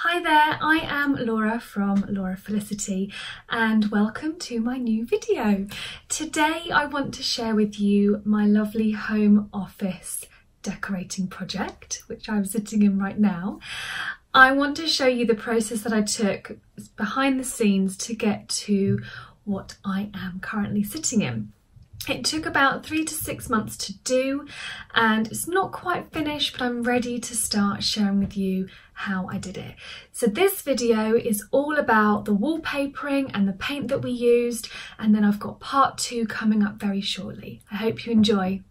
Hi there, I am Laura from Felicity and welcome to my new video. Today I want to share with you my lovely home office decorating project, which I'm sitting in right now. I want to show you the process that I took behind the scenes to get to what I am currently sitting in. It took about 3 to 6 months to do and it's not quite finished, but I'm ready to start sharing with you how I did it. So this video is all about the wallpapering and the paint that we used, and then I've got part 2 coming up very shortly. I hope you enjoy.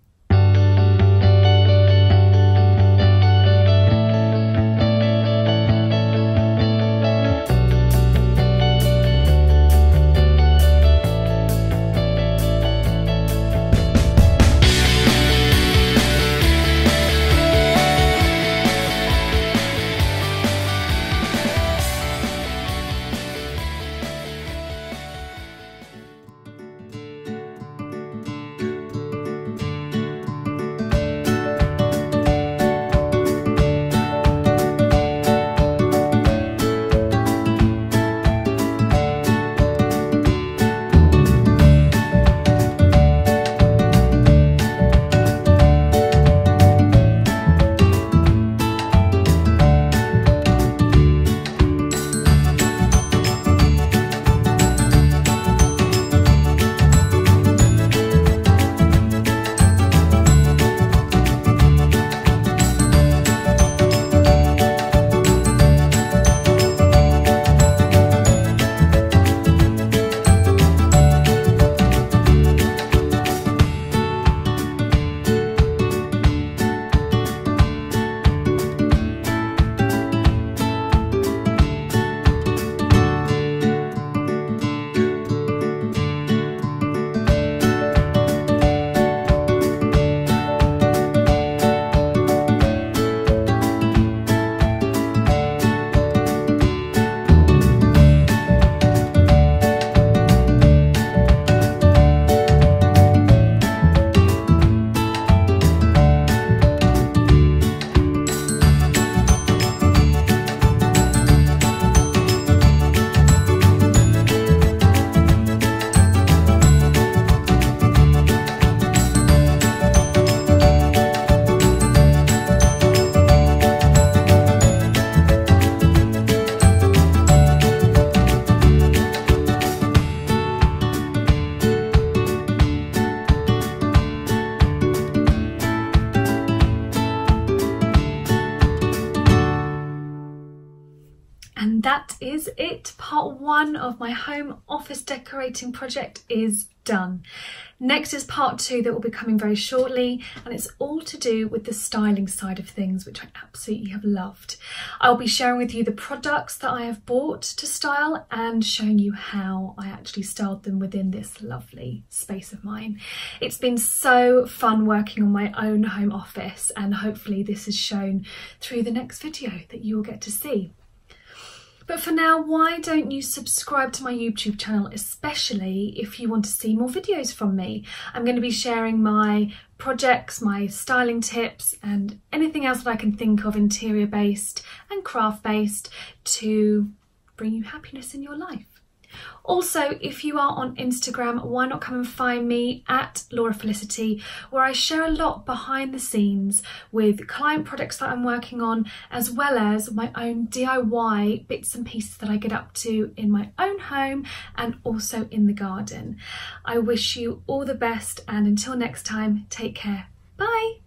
And that is it. Part 1 of my home office decorating project is done. Next is part 2 that will be coming very shortly, and it's all to do with the styling side of things, which I absolutely have loved. I'll be sharing with you the products that I have bought to style and showing you how I actually styled them within this lovely space of mine. It's been so fun working on my own home office, and hopefully this is shown through the next video that you will get to see. But for now, why don't you subscribe to my YouTube channel, especially if you want to see more videos from me. I'm going to be sharing my projects, my styling tips and anything else that I can think of interior based and craft based to bring you happiness in your life. Also, if you are on Instagram, why not come and find me at Felicity, where I share a lot behind the scenes with client projects that I'm working on, as well as my own DIY bits and pieces that I get up to in my own home and also in the garden. I wish you all the best, and until next time, take care. Bye.